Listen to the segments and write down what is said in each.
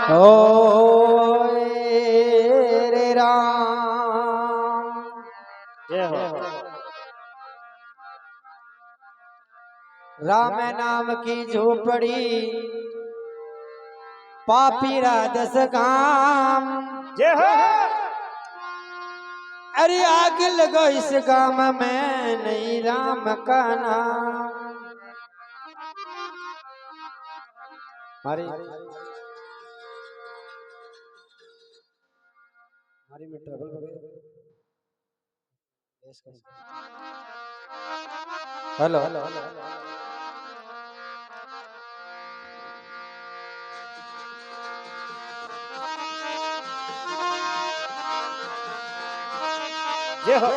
ओ रे राम जय हो। राम नाम की झोपड़ी पापी राधस काम जय हो। अरे आग लगो इस गाम में नहीं राम का नाम। हमारी में ट्रबल हेलो जय हो।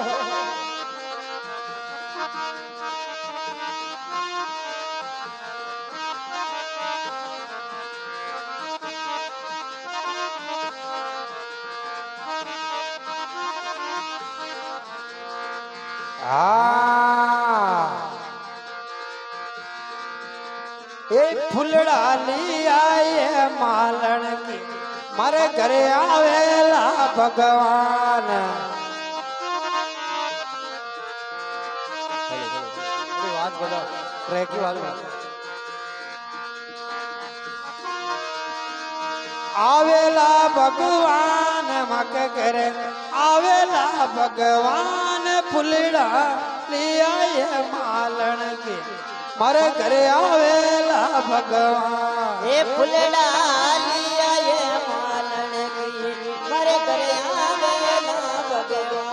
एक फुलड़ा लिया ये मालन की मारे घरे आवेला भगवान। आवाज बजाओ ट्रैक की आवाज आवेला भगवान मक करे आवेला भगवान फुलड़ा लिया ये मालन की मारे घरे आवेला भगवान। ये फुलड़ा लिया ये मालन की मारे घरे आवेला भगवान।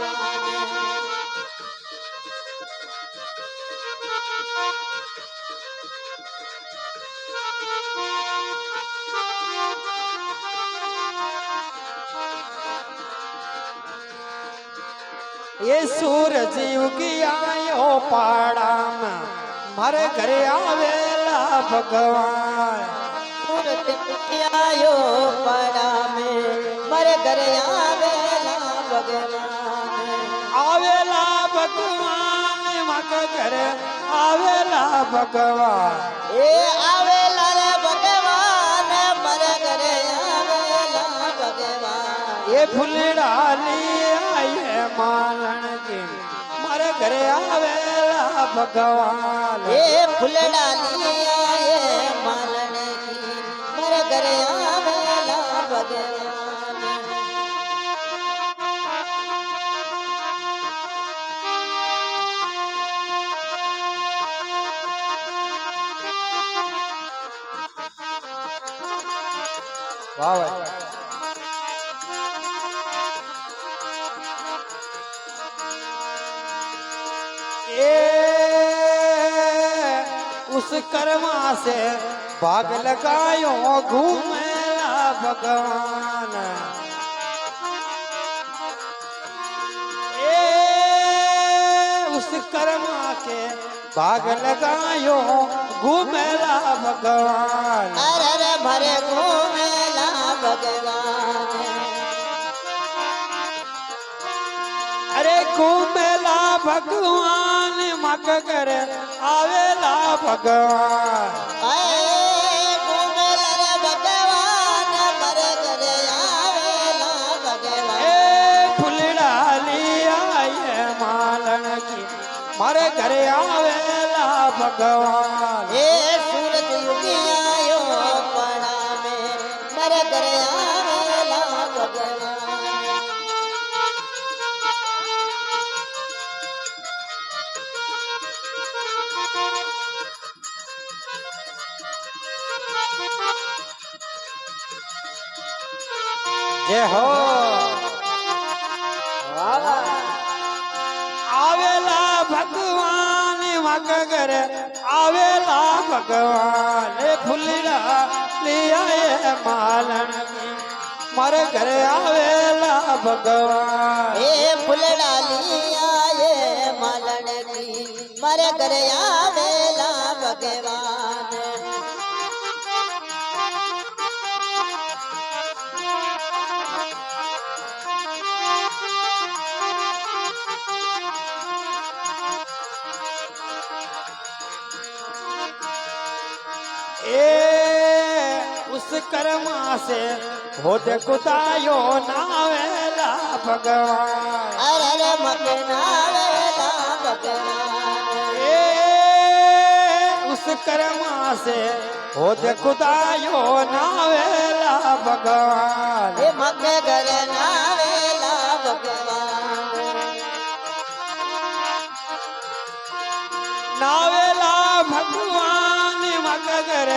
ये सूरज उगी आयो पाड़ा में मारे घरे आवेला भगवान। सूरज उगी आयो पाड़ा में मारे घरे आवेला भगवान। आवेला भगवान मक घरे आवेला भगवान। ये आवेला रे भगवान मारे घरे आवेला भगवान। ये फुलड़ा लिया ये मालन की मारे घरे आवेला भगवान। ये फुलड़ा लिया ये मालन की मारे घरे आवेला भगवान। वाह वाह। उस कर्मा से भाग लगायो घूमेला भगवान। उस कर्मा के भाग लगायो घूमेला भगवान। अरे रे भरे घूमेला भगवान। अरे घूमेला भगवान मक करे आवेला भगवान। घूमेला रे भगवान मरे घरे आवेला भगवान। फुलड़ा लिया ये मालन की मारे घरे आवेला भगवान। सूरज उगी आयो पड़ा में मरे घरे आवेला भगवान। जय हो। आवेला भगवान मक घरे आवेला भगवान। फुलड़ा लिया ये मालन की मारे घरे आवेला भगवान। फुलड़ा लिया ये मालन की मारे घरे आवेला भगवान। उस उस कर्मा से होते कुदायो नावेला भगवान अरे मगना वेला भगवान ए उस कर्मा से होते कुदायो नावेला भगवान हे मग गरना वेला भगवान नावेला भगवान मगर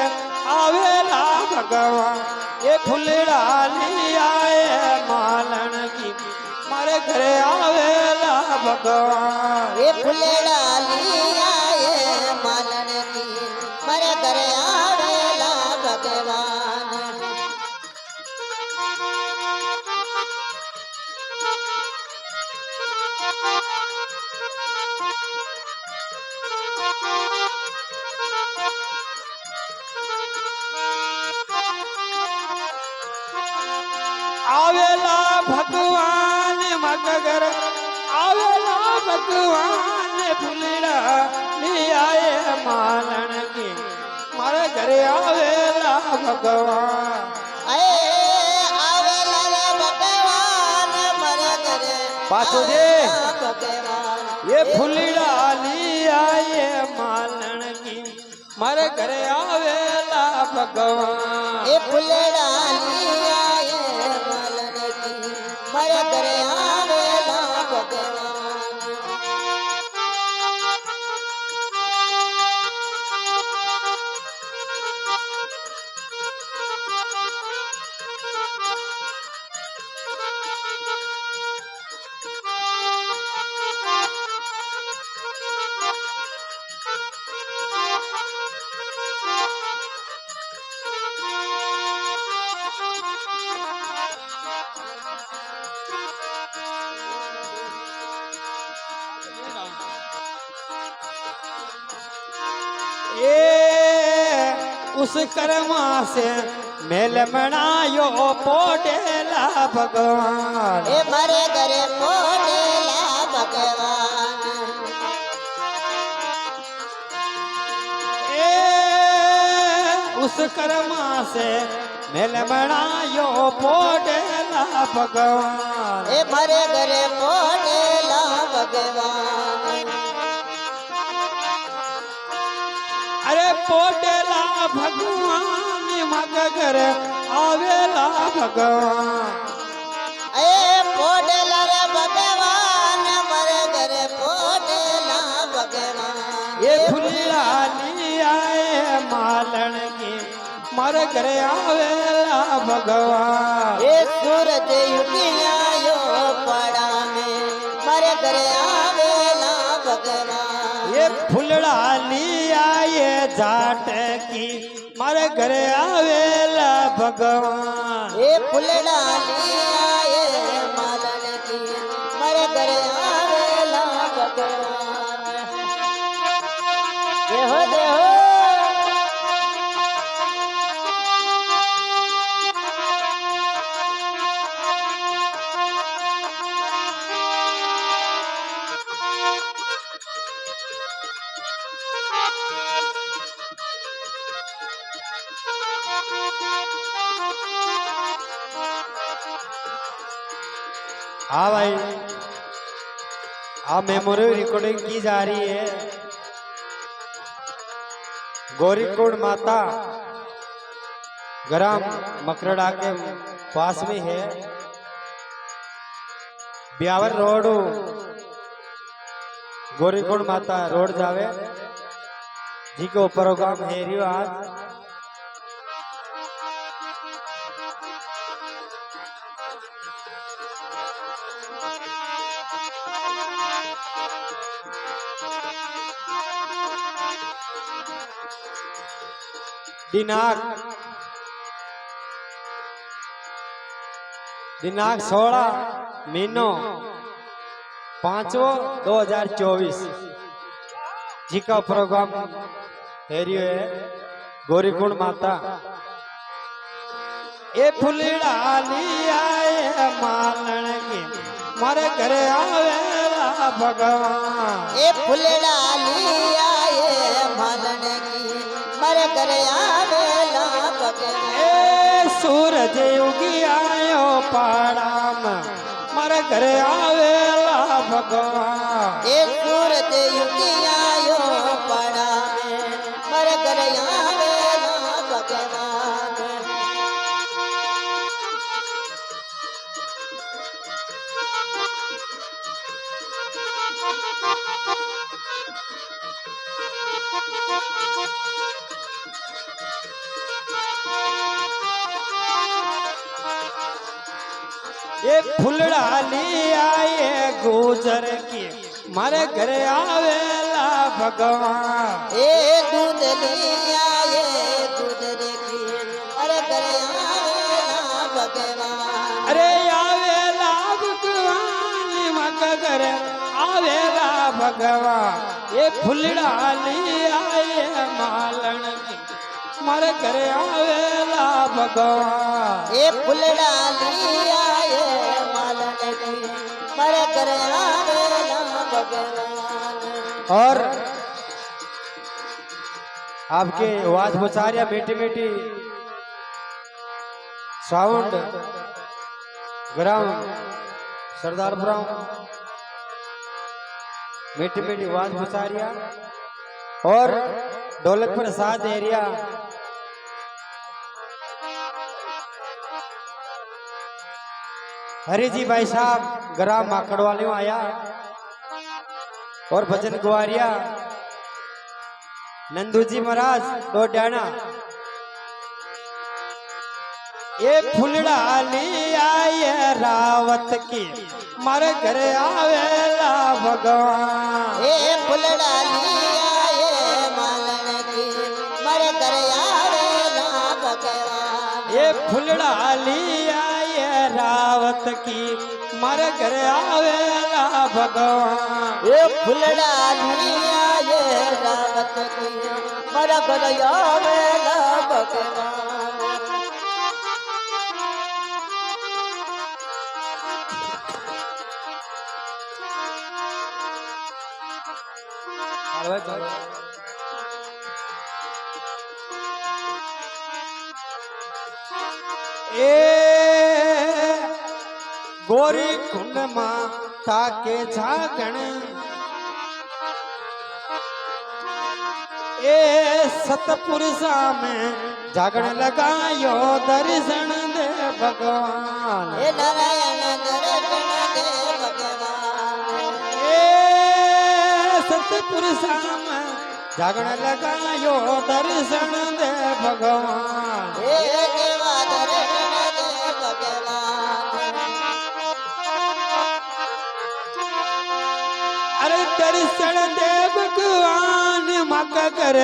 आवेला भगवान ये फुलड़ा आए मालन की मारे घरे आवेला भगवान ये फुलड़ा लिया ये मालन की मरे घर आवेला भगवान आवेला भगवान मगर आवेला भगवान फुलड़ा आए मालन की मारे घरे आवेला भगवान अरे आवेला रे भगवान मरे घर पाछो दे। आवेला भगवान ये फुलड़ा आए मालन की मारे घरे आवेला भगवान ये फुलड़ा लिया ये मालन की मरे घर आवेला भगवान उस कर्मा से मेल मनायो पोटेला भगवान ए मरे घरे पोटेला भगवान उस कर्मा से मेल मनायो पोटेला भगवान ए मरे घरे पोटेला भगवान अरे पोटेला भगवान मगर आवेला भगवान ए पोटेला रे भगवान मरे घरे पोटेला भगवान ये फुलड़ा आए मालन की मारे घरे आवेला भगवान ये सूरज युगिया यो पड़ा में मरे घरे आवेला भगवान ये फुलड़ा आए जाट की मारे घरे आवेला भगवान ये फुलड़ा लिया ये मालन की मरे घरे आवेला भगवान देहो हाँ भाई हाँ मेमोरी रिकॉर्डिंग की जा रही है गौरीकुंड माता ग्राम मकरड़ा के पास में है ब्यावर रोड गौरीकुंड माता रोड जावे जी के ऊपर प्रोग्राम है रियो आज दिनांक 16 महीनो 5/2024 जी का प्रोग्राम हेरियो है गौरीकुंड माता ए फुलड़ा आए मालन की मारे घरे आवेला भगवान ए फुलड़ा लिया ये मालन की मरे घरे आवेला भगवान ए યુગી આયો પાડામ મારા ઘરે આવેલા ભગવાન એ સુરત યુગી આયો પડાવે મારા ઘરે આવેલા ભગવાન એ ફૂલડાલી આયે ગુજર કે મારે ઘરે આવેલા ભગવાન એ દૂધ લઈ આયે દૂધ રેખી મારા ઘરે આવેલા ભગવાન અરે આવેલા ભગવાન મારા ઘરે આવેલા ભગવાન એ ફૂલડાલી આયે માલણ કે મારે ઘરે આવેલા ભગવાન એ ફૂલડા લઈ આયે માલણ કી મારા ઘરે આવેલા ભગવાન और आपके आवाज बुचारिया मीठी मीठी साउंड ग्राम सरदारपुरा मीठी मीठी आवाज बुचारिया और दौलतपुर सात एरिया हरिजी भाई साहब ग्राम माकड़वाले आया और भजन गुआरिया नंदूजी महाराज डोडाना ये फुलडाली आये रावत की मारे घरे आवेला भगवान ए फुलड़ा लई आये मालण की मारे घरे आवेला भगवान ये फुलडाली आये रावत की मारे घरे आवेला भगवान ए फुलड़ा लई आये रावत की मारा घरे आवेला भगवान ए गोरी कुंड मां ताके झागण ए सतपुरुषा में जागण लगायो दर्शन दे भगवान ए नारायण दर्शन दे भगवान ए सतपुरुषा में जागण लगायो दर्शन दे भगवान ए देवा दर्शन दे भगवान अरे दर्शन दे भगवान मका कर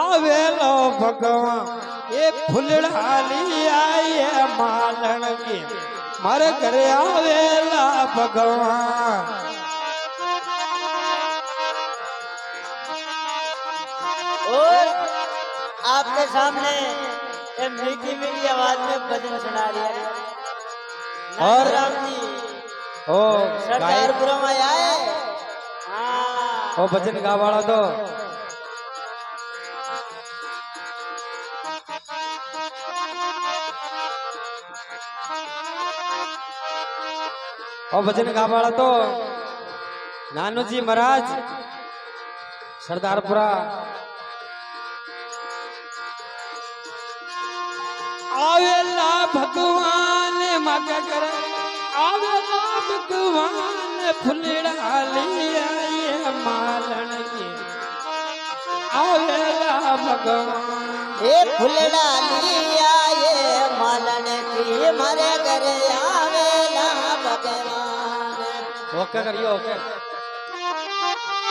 आवेलो भगवान ये फुलडाली आये मालण के मारे घरे आवेला भगवान और आपके सामने एक मीठी मीठी आवाज में भजन सुना रही है और राम जी ओ सरदारपुरा में आए हाँ ओ भजन गावाड़ो तो ओ भजन गावाड़ो तो नानूजी महाराज सरदारपुरा आवेला भगवान मगर आवेला भगवान फुलडाली आये मालण के आवेला भगवान ए फुलड़ा लई आये मालन की मारे घरे आवेला भगवान ओके करियो ओके